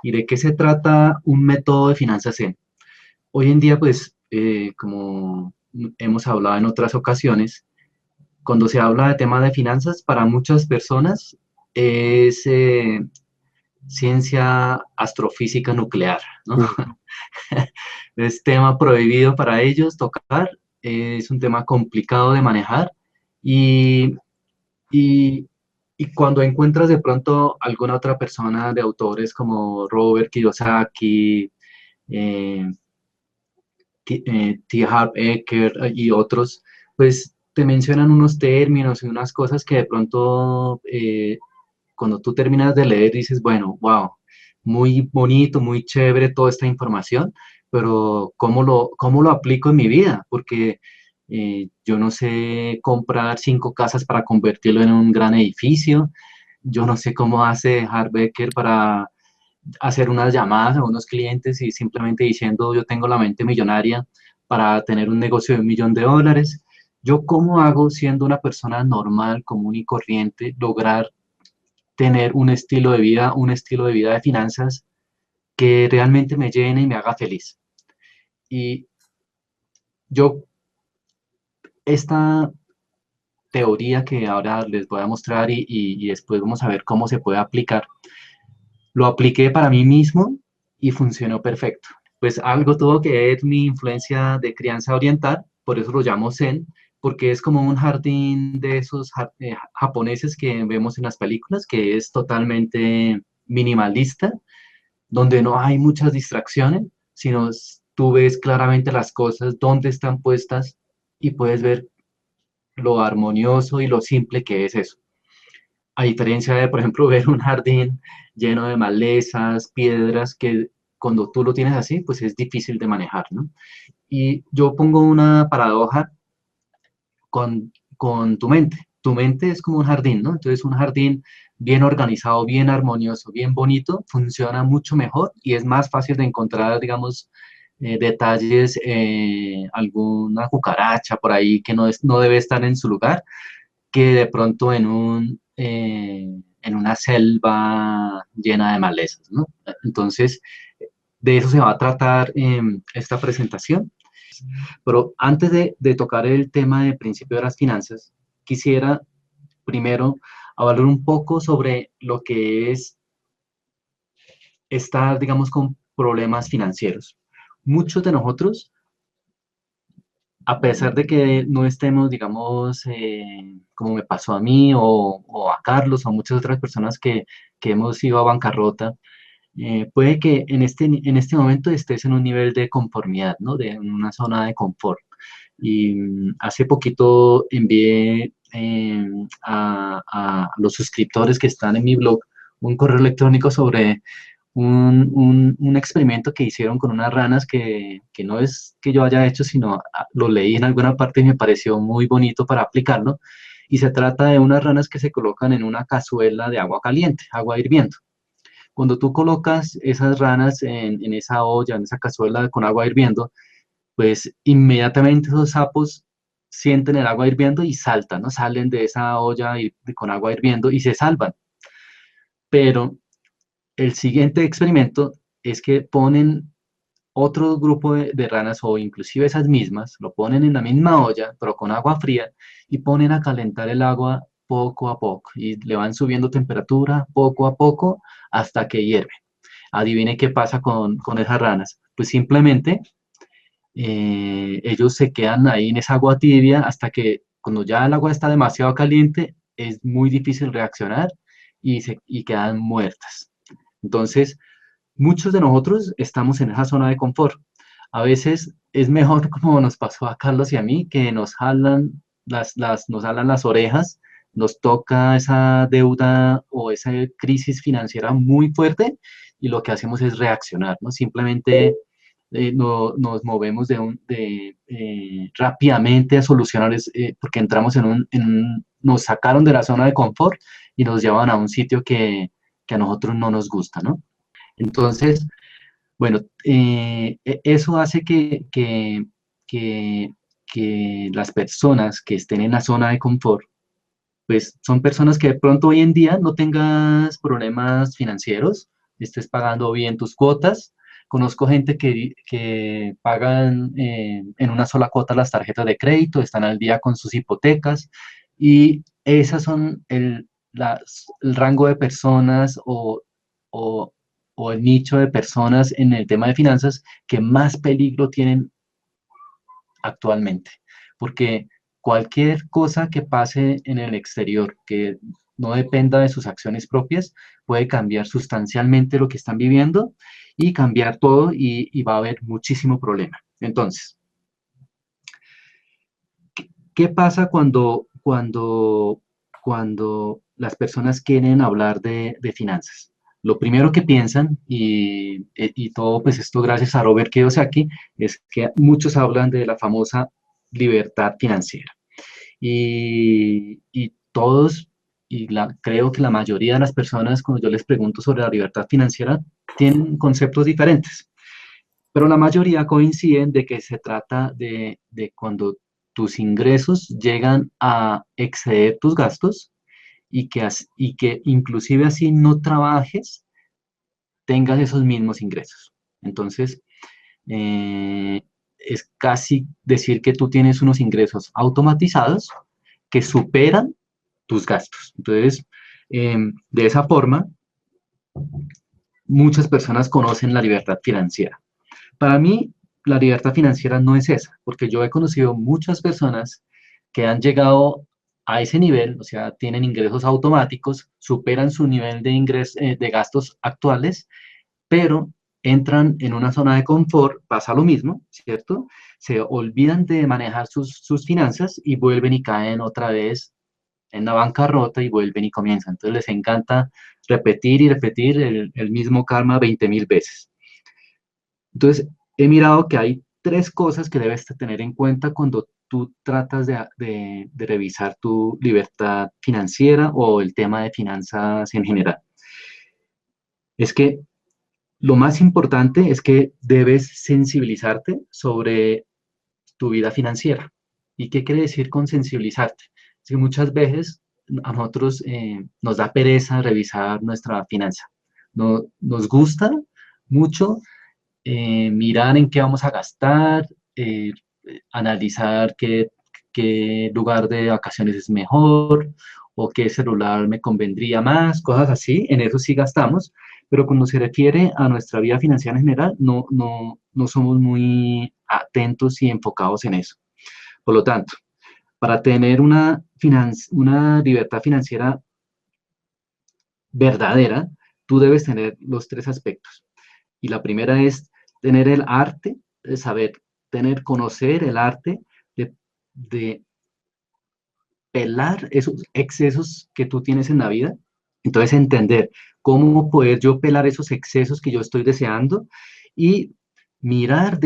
¿Y de qué se trata un método de finanzas Zen? Hoy en día, pues, como hemos hablado en otras ocasiones, cuando se habla de temas de finanzas, para muchas personas es ciencia astrofísica nuclear, ¿no? Mm. Es tema prohibido para ellos tocar, es un tema complicado de manejar y, y, y cuando encuentras de pronto alguna otra persona de autores como Robert Kiyosaki, eh, T. Harv Eker y otros, pues te mencionan unos términos y unas cosas que de pronto cuando tú terminas de leer dices, bueno, wow, muy bonito, muy chévere toda esta información, pero cómo lo aplico en mi vida? Porque yo no sé comprar 5 casas para convertirlo en un gran edificio, yo no sé cómo hace Harv Eker para hacer unas llamadas a unos clientes y simplemente diciendo yo tengo la mente millonaria para tener un negocio de $1 millón. ¿Yo cómo hago siendo una persona normal, común y corriente, lograr tener un estilo de vida de finanzas que realmente me llene y me haga feliz? Y yo, esta teoría que ahora les voy a mostrar y después vamos a ver cómo se puede aplicar, lo apliqué para mí mismo y funcionó perfecto. Pues algo tuvo que ver mi influencia de crianza oriental, por eso lo llamo Zen, porque es como un jardín de esos japoneses que vemos en las películas, que es totalmente minimalista, donde no hay muchas distracciones, sino tú ves claramente las cosas, dónde están puestas y puedes ver lo armonioso y lo simple que es eso. A diferencia de, por ejemplo, ver un jardín lleno de malezas, piedras, que cuando tú lo tienes así, pues es difícil de manejar, ¿no? Y yo pongo una paradoja con tu mente. Tu mente es como un jardín, ¿no? Entonces un jardín bien organizado, bien armonioso, bien bonito, funciona mucho mejor y es más fácil de encontrar, digamos, detalles, alguna cucaracha por ahí que no debe estar en su lugar, que de pronto en una selva llena de malezas, ¿no? Entonces, de eso se va a tratar esta presentación. Pero antes de tocar el tema del principio de las finanzas, quisiera primero hablar un poco sobre lo que es estar, digamos, con problemas financieros. Muchos de nosotros, a pesar de que no estemos, digamos, como me pasó a mí o a Carlos o a muchas otras personas que hemos ido a bancarrota, puede que en este momento estés en un nivel de conformidad, ¿no? De una zona de confort. Y hace poquito envié a los suscriptores que están en mi blog un correo electrónico sobre un experimento que hicieron con unas ranas que no es que yo haya hecho, sino lo leí en alguna parte y me pareció muy bonito para aplicarlo. Y se trata de unas ranas que se colocan en una cazuela de agua caliente, agua hirviendo. Cuando tú colocas esas ranas en esa olla, en esa cazuela con agua hirviendo, pues inmediatamente esos sapos sienten el agua hirviendo y saltan, ¿no? Salen de esa olla con agua hirviendo y se salvan. Pero el siguiente experimento es que ponen otro grupo de ranas o inclusive esas mismas, lo ponen en la misma olla, pero con agua fría, y ponen a calentar el agua poco a poco y le van subiendo temperatura poco a poco hasta que hierve. Adivine qué pasa con esas ranas. Pues simplemente ellos se quedan ahí en esa agua tibia hasta que cuando ya el agua está demasiado caliente es muy difícil reaccionar y quedan muertas. Entonces, muchos de nosotros estamos en esa zona de confort. A veces es mejor, como nos pasó a Carlos y a mí, que nos jalan nos jalan las orejas, nos toca esa deuda o esa crisis financiera muy fuerte y lo que hacemos es reaccionar, ¿no? Simplemente nos movemos rápidamente a solucionar, porque entramos nos sacaron de la zona de confort y nos llevan a un sitio que a nosotros no nos gusta, ¿no? Entonces, bueno, eso hace que, que las personas que estén en la zona de confort, pues son personas que de pronto hoy en día no tengas problemas financieros estés pagando bien tus cuotas. Conozco gente que pagan en una sola cuota las tarjetas de crédito, están al día con sus hipotecas y esas son el rango de personas o, o el nicho de personas en el tema de finanzas que más peligro tienen actualmente. Porque cualquier cosa que pase en el exterior que no dependa de sus acciones propias puede cambiar sustancialmente lo que están viviendo y cambiar todo y va a haber muchísimo problema. Entonces, ¿qué pasa cuando las personas quieren hablar de finanzas? Lo primero que piensan, y todo pues esto gracias a Robert Kiyosaki, es que muchos hablan de la famosa libertad financiera. Y todos, creo que la mayoría de las personas, cuando yo les pregunto sobre la libertad financiera, tienen conceptos diferentes, pero la mayoría coinciden de que se trata de cuando tus ingresos llegan a exceder tus gastos y que inclusive así no trabajes, tengas esos mismos ingresos. Entonces, eh, es casi decir que tú tienes unos ingresos automatizados que superan tus gastos. Entonces, de esa forma, muchas personas conocen la libertad financiera. Para mí, la libertad financiera no es esa, porque yo he conocido muchas personas que han llegado a ese nivel, o sea, tienen ingresos automáticos, superan su nivel de gastos actuales, pero entran en una zona de confort, pasa lo mismo, ¿cierto? Se olvidan de manejar sus finanzas y vuelven y caen otra vez en la bancarrota y vuelven y comienzan. Entonces les encanta repetir y repetir el mismo karma 20.000 veces. Entonces, he mirado que hay tres cosas que debes tener en cuenta cuando tú tratas de revisar tu libertad financiera o el tema de finanzas en general. Es que lo más importante es que debes sensibilizarte sobre tu vida financiera. ¿Y qué quiere decir con sensibilizarte? Es que muchas veces a nosotros nos da pereza revisar nuestra finanza. No, nos gusta mucho mirar en qué vamos a gastar, analizar qué lugar de vacaciones es mejor o qué celular me convendría más, cosas así, en eso sí gastamos, pero cuando se refiere a nuestra vida financiera en general, no somos muy atentos y enfocados en eso. Por lo tanto, para tener una libertad financiera verdadera, tú debes tener los tres aspectos. Y la primera es tener el arte, de saber, conocer el arte de pelar esos excesos que tú tienes en la vida. Entonces, entender cómo poder yo pelar esos excesos que yo estoy deseando y mirar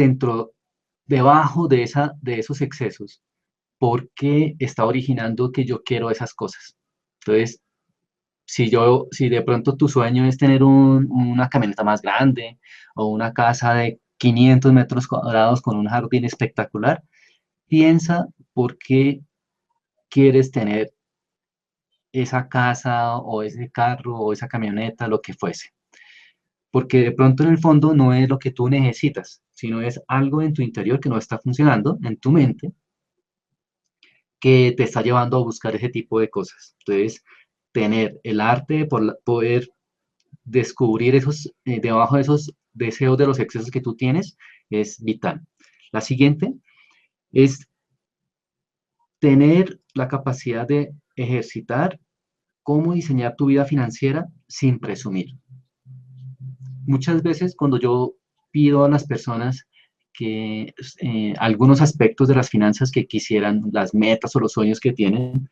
debajo de esos excesos, por qué está originando que yo quiero esas cosas. Entonces, si de pronto tu sueño es tener una camioneta más grande o una casa de 500 metros cuadrados con un jardín espectacular, piensa por qué quieres tener esa casa o ese carro o esa camioneta, lo que fuese. Porque de pronto en el fondo no es lo que tú necesitas, sino es algo en tu interior que no está funcionando, en tu mente, que te está llevando a buscar ese tipo de cosas. Entonces, tener el arte de poder descubrir debajo de esos deseos de los excesos que tú tienes es vital. La siguiente es tener la capacidad de ejercitar cómo diseñar tu vida financiera sin presumir. Muchas veces cuando yo pido a las personas que algunos aspectos de las finanzas que quisieran, las metas o los sueños que tienen,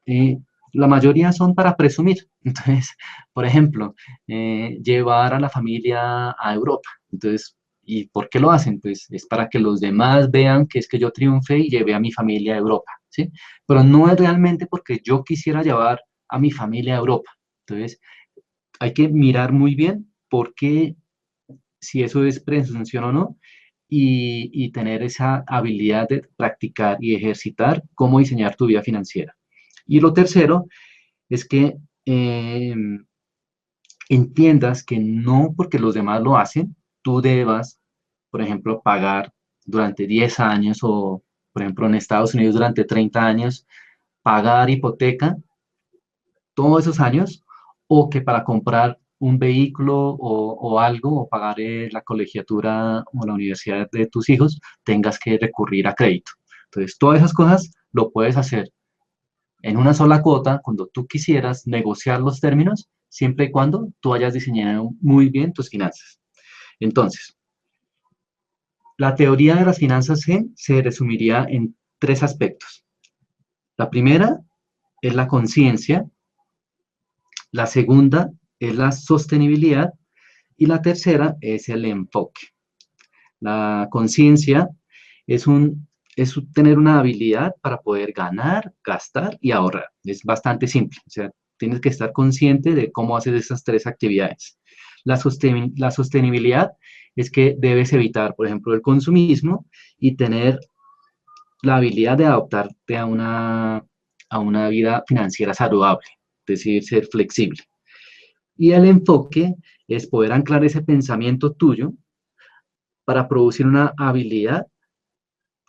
eh, la mayoría son para presumir. Entonces, por ejemplo, llevar a la familia a Europa. Entonces, ¿y por qué lo hacen? Pues es para que los demás vean que es que yo triunfé y llevé a mi familia a Europa, ¿sí? Pero no es realmente porque yo quisiera llevar a mi familia a Europa. Entonces, hay que mirar muy bien por qué, si eso es presunción o no, y tener esa habilidad de practicar y ejercitar cómo diseñar tu vida financiera. Y lo tercero es que entiendas que no porque los demás lo hacen, tú debas, por ejemplo, pagar durante 10 años o, por ejemplo, en Estados Unidos durante 30 años, pagar hipoteca todos esos años, o que para comprar un vehículo o algo, o pagar la colegiatura o la universidad de tus hijos, tengas que recurrir a crédito. Entonces, todas esas cosas lo puedes hacer en una sola cuota cuando tú quisieras negociar los términos, siempre y cuando tú hayas diseñado muy bien tus finanzas. Entonces, la teoría de las finanzas Zen se resumiría en tres aspectos. La primera es la conciencia, la segunda es la sostenibilidad y la tercera es el enfoque. La conciencia es tener una habilidad para poder ganar, gastar y ahorrar. Es bastante simple. O sea, tienes que estar consciente de cómo haces esas tres actividades. La sostenibilidad es que debes evitar, por ejemplo, el consumismo y tener la habilidad de adaptarte a una vida financiera saludable, es decir, ser flexible. Y el enfoque es poder anclar ese pensamiento tuyo para producir una habilidad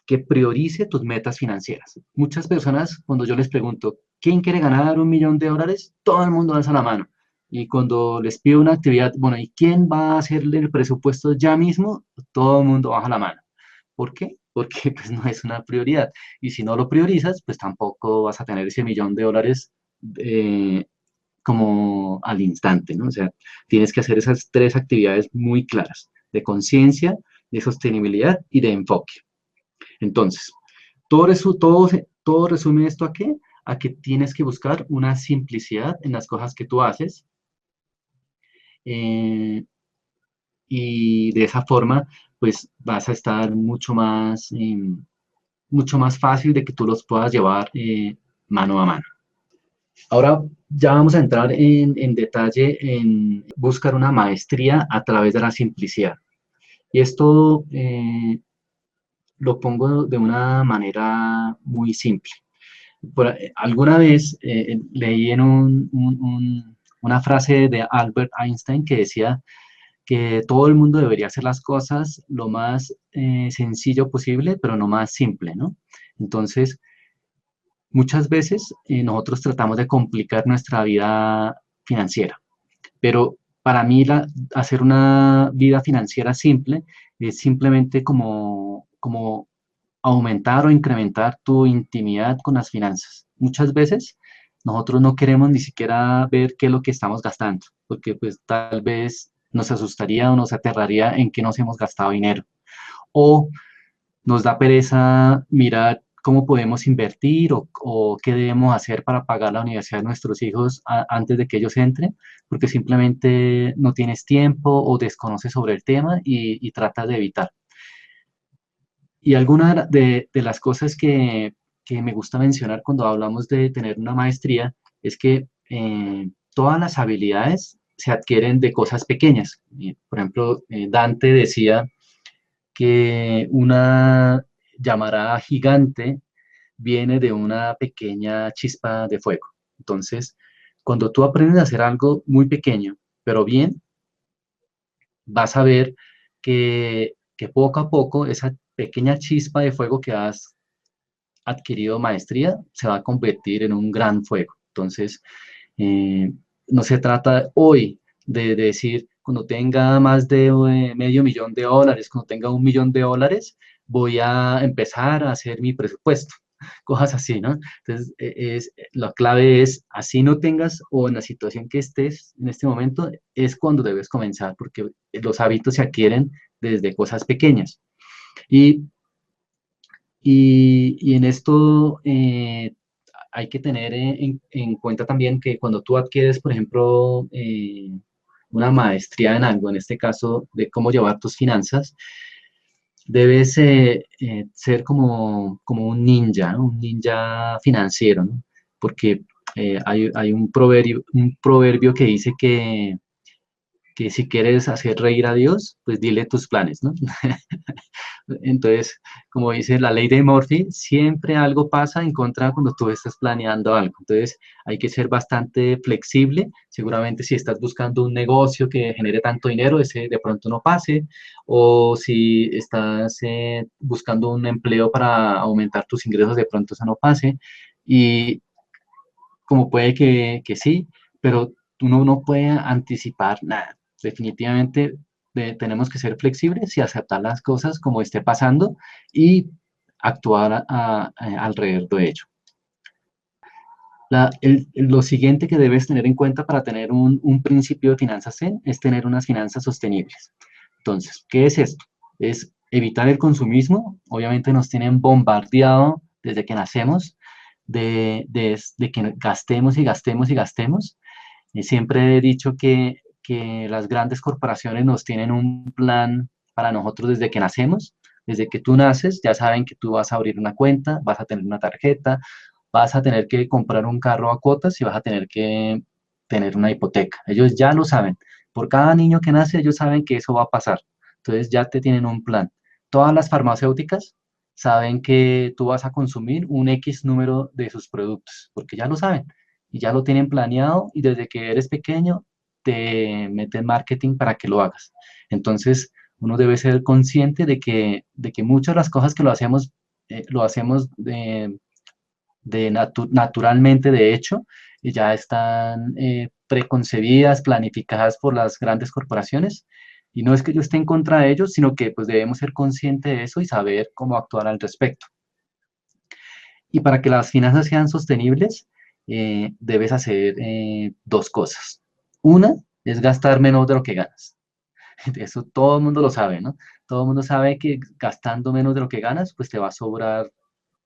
que priorice tus metas financieras. Muchas personas, cuando yo les pregunto, ¿quién quiere ganar $1.000.000? Todo el mundo alza la mano. Y cuando les pido una actividad, bueno, ¿y quién va a hacerle el presupuesto ya mismo? Todo el mundo baja la mano. ¿Por qué? Porque pues no es una prioridad. Y si no lo priorizas, pues tampoco vas a tener ese $1.000.000 eh, como al instante, ¿no? O sea, tienes que hacer esas tres actividades muy claras, de conciencia, de sostenibilidad y de enfoque. Entonces, todo resume esto a qué? A que tienes que buscar una simplicidad en las cosas que tú haces eh, y de esa forma, pues vas a estar mucho más fácil de que tú los puedas llevar mano a mano. Ahora ya vamos a entrar en detalle en buscar una maestría a través de la simplicidad. Y esto lo pongo de una manera muy simple. Alguna vez leí en una frase de Albert Einstein que decía que todo el mundo debería hacer las cosas lo más sencillo posible, pero no más simple, ¿no? Entonces, muchas veces nosotros tratamos de complicar nuestra vida financiera, pero para mí hacer una vida financiera simple es simplemente como aumentar o incrementar tu intimidad con las finanzas. Muchas veces nosotros no queremos ni siquiera ver qué es lo que estamos gastando, porque pues tal vez nos asustaría o nos aterraría en que nos hemos gastado dinero. O nos da pereza mirar cómo podemos invertir o qué debemos hacer para pagar la universidad de nuestros hijos antes de que ellos entren, porque simplemente no tienes tiempo o desconoces sobre el tema y tratas de evitar. Y alguna de las cosas que me gusta mencionar cuando hablamos de tener una maestría es que todas las habilidades se adquieren de cosas pequeñas. Por ejemplo, Dante decía que una llamarada gigante viene de una pequeña chispa de fuego. Entonces, cuando tú aprendes a hacer algo muy pequeño, pero bien, vas a ver que poco a poco esa pequeña chispa de fuego que has adquirido maestría se va a convertir en un gran fuego. Entonces, eh, no se trata hoy de decir, cuando tenga más de $500.000, cuando tenga $1.000.000, voy a empezar a hacer mi presupuesto. Cosas así, ¿no? Entonces, la clave es, así no tengas o en la situación que estés en este momento, es cuando debes comenzar, porque los hábitos se adquieren desde cosas pequeñas. Y y en esto hay que tener en cuenta también que cuando tú adquieres, por ejemplo, una maestría en algo, en este caso de cómo llevar tus finanzas, debes ser como un ninja, ¿no? Un ninja financiero, ¿no? Porque hay un proverbio que dice que si quieres hacer reír a Dios, pues dile tus planes, ¿no? Entonces, como dice la ley de Murphy, siempre algo pasa en contra cuando tú estás planeando algo. Entonces, hay que ser bastante flexible. Seguramente si estás buscando un negocio que genere tanto dinero, ese de pronto no pase. O si estás buscando un empleo para aumentar tus ingresos, de pronto eso no pase. Y como puede que sí, pero uno no puede anticipar nada. Definitivamente tenemos que ser flexibles y aceptar las cosas como esté pasando y actuar alrededor de ello. Lo siguiente que debes tener en cuenta para tener un principio de finanzas zen es tener unas finanzas sostenibles. Entonces, ¿qué es esto? Es evitar el consumismo. Obviamente nos tienen bombardeado desde que nacemos de que gastemos y gastemos y gastemos. Siempre he dicho que las grandes corporaciones nos tienen un plan para nosotros desde que nacemos. Desde que tú naces, ya saben que tú vas a abrir una cuenta, vas a tener una tarjeta, vas a tener que comprar un carro a cuotas y vas a tener que tener una hipoteca. Ellos ya lo saben. Por cada niño que nace, ellos saben que eso va a pasar. Entonces ya te tienen un plan. Todas las farmacéuticas saben que tú vas a consumir un X número de sus productos, porque ya lo saben y ya lo tienen planeado y desde que eres pequeño te meten marketing para que lo hagas. Entonces, uno debe ser consciente de que muchas de las cosas que lo hacemos naturalmente, de hecho, y ya están preconcebidas, planificadas por las grandes corporaciones. Y no es que yo esté en contra de ellos, sino que pues debemos ser conscientes de eso y saber cómo actuar al respecto. Y para que las finanzas sean sostenibles, debes hacer dos cosas. Una es gastar menos de lo que ganas. Eso todo el mundo lo sabe, ¿no? Todo el mundo sabe que gastando menos de lo que ganas, pues te va a sobrar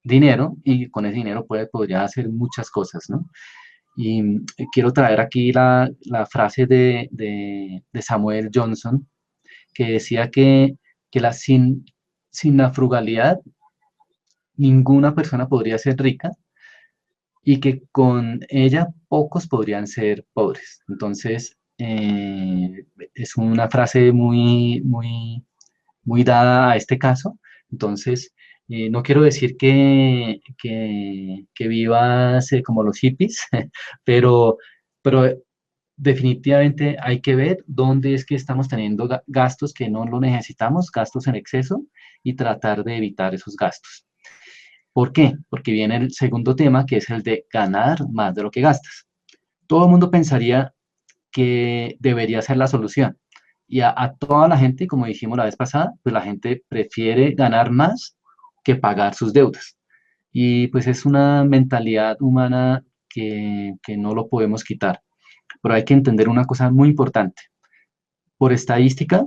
dinero y con ese dinero podría hacer muchas cosas, ¿no? Y quiero traer aquí la frase de Samuel Johnson, que decía sin la frugalidad ninguna persona podría ser rica y que con ella pocos podrían ser pobres. Entonces, es una frase muy, muy, muy dada a este caso. Entonces, no quiero decir que vivas como los hippies, pero definitivamente hay que ver dónde es que estamos teniendo gastos que no lo necesitamos, gastos en exceso, y tratar de evitar esos gastos. ¿Por qué? Porque viene el segundo tema, que es el de ganar más de lo que gastas. Todo el mundo pensaría que debería ser la solución. Y a toda la gente, como dijimos la vez pasada, pues la gente prefiere ganar más que pagar sus deudas. Y pues es una mentalidad humana que no lo podemos quitar. Pero hay que entender una cosa muy importante. Por estadística,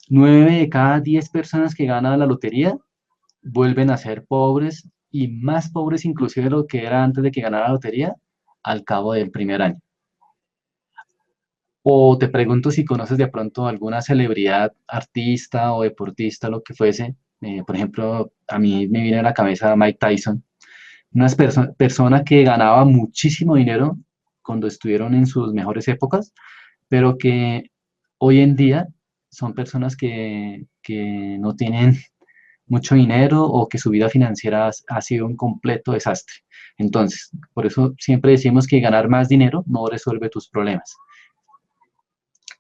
9 de cada 10 personas que ganan la lotería vuelven a ser pobres y más pobres inclusive de lo que era antes de que ganara la lotería al cabo del primer año. O te pregunto si conoces de pronto alguna celebridad, artista o deportista, lo que fuese. Por ejemplo, a mí me viene a la cabeza Mike Tyson, una persona que ganaba muchísimo dinero cuando estuvieron en sus mejores épocas, pero que hoy en día son personas que no tienen mucho dinero o que su vida financiera ha sido un completo desastre. Entonces, por eso siempre decimos que ganar más dinero no resuelve tus problemas.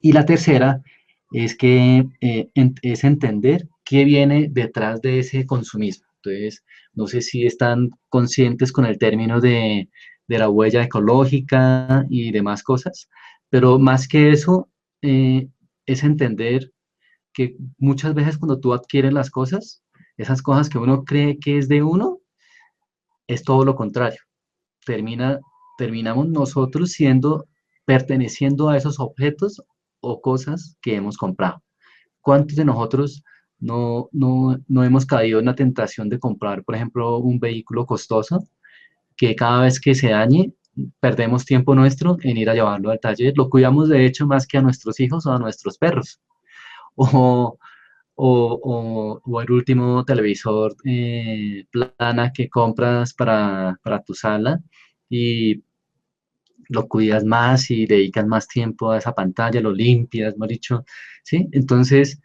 Y la tercera es que es entender qué viene detrás de ese consumismo. Entonces, no sé si están conscientes con el término de la huella ecológica y demás cosas, pero más que eso, es entender que muchas veces cuando tú adquieres las cosas, esas cosas que uno cree que es de uno, es todo lo contrario. Termina, terminamos nosotros perteneciendo a esos objetos o cosas que hemos comprado. ¿Cuántos de nosotros no hemos caído en la tentación de comprar, por ejemplo, un vehículo costoso que cada vez que se dañe, perdemos tiempo nuestro en ir a llevarlo al taller? Lo cuidamos de hecho más que a nuestros hijos o a nuestros perros. O, o el último televisor plana que compras para tu sala y lo cuidas más y dedicas más tiempo a esa pantalla, lo limpias, mejor dicho, ¿sí? Entonces,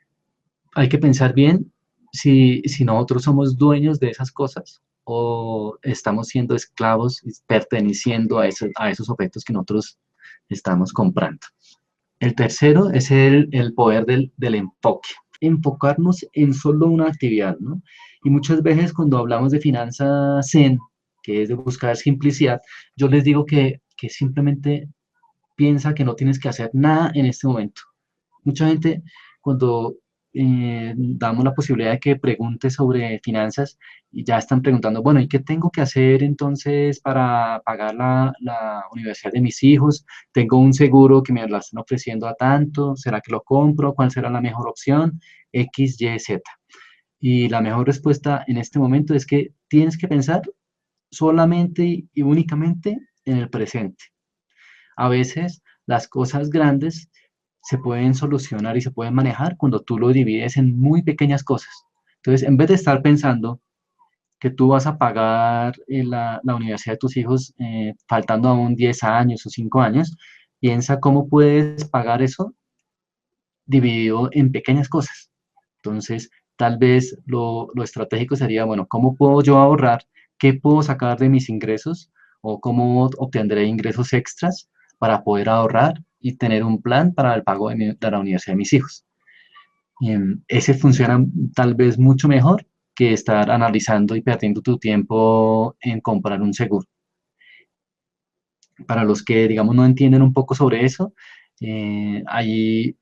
hay que pensar bien si nosotros somos dueños de esas cosas o estamos siendo esclavos y perteneciendo a esos objetos que nosotros estamos comprando. El tercero es el poder del enfoque. Enfocarnos en solo una actividad, ¿no? Y muchas veces cuando hablamos de finanzas Zen, que es de buscar simplicidad, yo les digo que simplemente piensa que no tienes que hacer nada en este momento. Mucha gente, cuando damos la posibilidad de que pregunte sobre finanzas, y ya están preguntando, bueno, ¿y qué tengo que hacer entonces para pagar la universidad de mis hijos? Tengo un seguro que me lo están ofreciendo a tanto, ¿será que lo compro? ¿Cuál será la mejor opción? X, Y, Z. Y la mejor respuesta en este momento es que tienes que pensar solamente y únicamente en el presente. A veces las cosas grandes se pueden solucionar y se pueden manejar cuando tú lo divides en muy pequeñas cosas. Entonces, en vez de estar pensando que tú vas a pagar la universidad de tus hijos faltando aún 10 años o 5 años, piensa cómo puedes pagar eso dividido en pequeñas cosas. Entonces, tal vez lo estratégico sería, bueno, ¿cómo puedo yo ahorrar? ¿Qué puedo sacar de mis ingresos? ¿O cómo obtendré ingresos extras para poder ahorrar y tener un plan para el pago de la universidad de mis hijos? Ese funciona tal vez mucho mejor que estar analizando y perdiendo tu tiempo en comprar un seguro. Para los que, digamos, no entienden un poco sobre eso, hay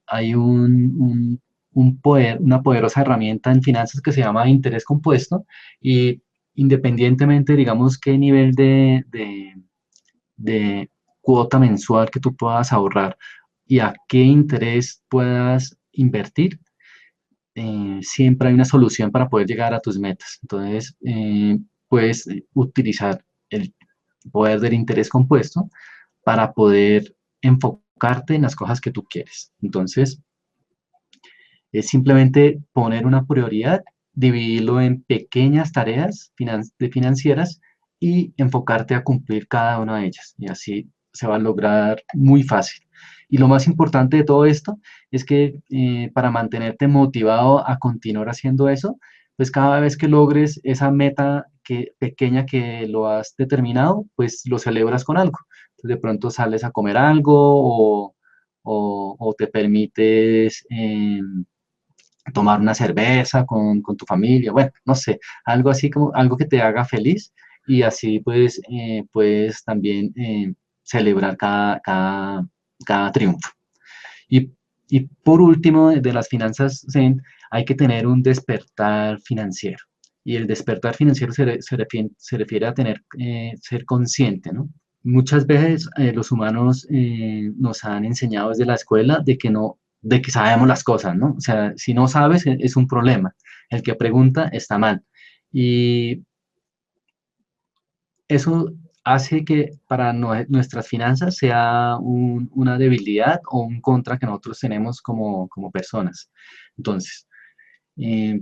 una poderosa herramienta en finanzas que se llama interés compuesto y independientemente, digamos, qué nivel de cuota mensual que tú puedas ahorrar y a qué interés puedas invertir, siempre hay una solución para poder llegar a tus metas. Entonces, puedes utilizar el poder del interés compuesto para poder enfocarte en las cosas que tú quieres. Entonces, es simplemente poner una prioridad, dividirlo en pequeñas tareas financieras y enfocarte a cumplir cada una de ellas. Y así se va a lograr muy fácil. Y lo más importante de todo esto es que para mantenerte motivado a continuar haciendo eso, pues cada vez que logres esa meta pequeña que lo has determinado, pues lo celebras con algo. Entonces de pronto sales a comer algo o te permites tomar una cerveza con tu familia, bueno, no sé, algo así como algo que te haga feliz y así pues puedes también celebrar cada triunfo. Y, y por último, de las finanzas Zen, hay que tener un despertar financiero. Y el despertar financiero se refiere a tener, ser consciente, ¿no? Muchas veces los humanos nos han enseñado desde la escuela de que sabemos las cosas, ¿no? O sea, si no sabes es un problema. El que pregunta está mal. Y eso hace que para nuestras finanzas sea una debilidad o un contra que nosotros tenemos como personas. Entonces, eh,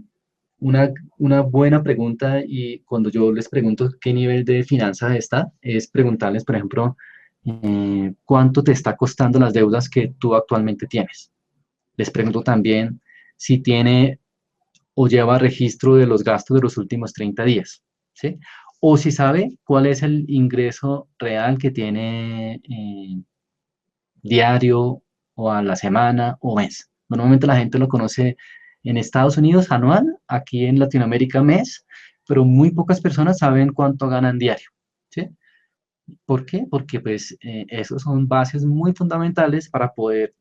una, una buena pregunta y cuando yo les pregunto qué nivel de finanzas está, es preguntarles, por ejemplo, cuánto te está costando las deudas que tú actualmente tienes. Les pregunto también si tiene o lleva registro de los gastos de los últimos 30 días, ¿sí? O si sabe cuál es el ingreso real que tiene diario o a la semana o mes. Normalmente la gente lo conoce en Estados Unidos anual, aquí en Latinoamérica mes, pero muy pocas personas saben cuánto ganan diario, ¿sí? ¿Por qué? Porque pues esos son bases muy fundamentales para poder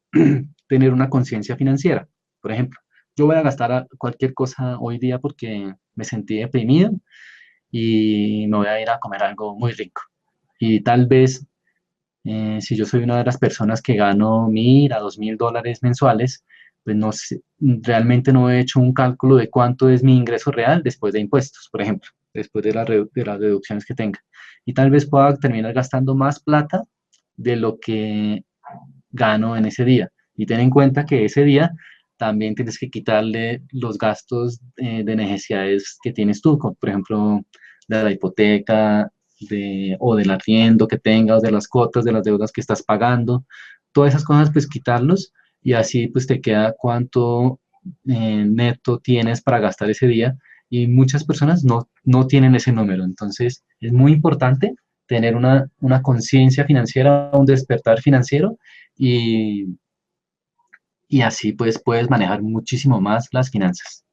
tener una conciencia financiera. Por ejemplo, yo voy a gastar cualquier cosa hoy día porque me sentí deprimido y me voy a ir a comer algo muy rico. Y tal vez si yo soy una de las personas que gano 1.000 a 2.000 dólares mensuales, pues no sé, realmente no he hecho un cálculo de cuánto es mi ingreso real después de impuestos, por ejemplo, después de las deducciones que tenga. Y tal vez pueda terminar gastando más plata de lo que gano en ese día. Y ten en cuenta que ese día también tienes que quitarle los gastos de necesidades que tienes tú, como por ejemplo de la hipoteca, o del arriendo que tengas, de las cuotas, de las deudas que estás pagando, todas esas cosas, pues quitarlos y así pues te queda cuánto neto tienes para gastar ese día y muchas personas no tienen ese número. Entonces es muy importante tener una conciencia financiera, un despertar financiero y, y así pues puedes manejar muchísimo más las finanzas.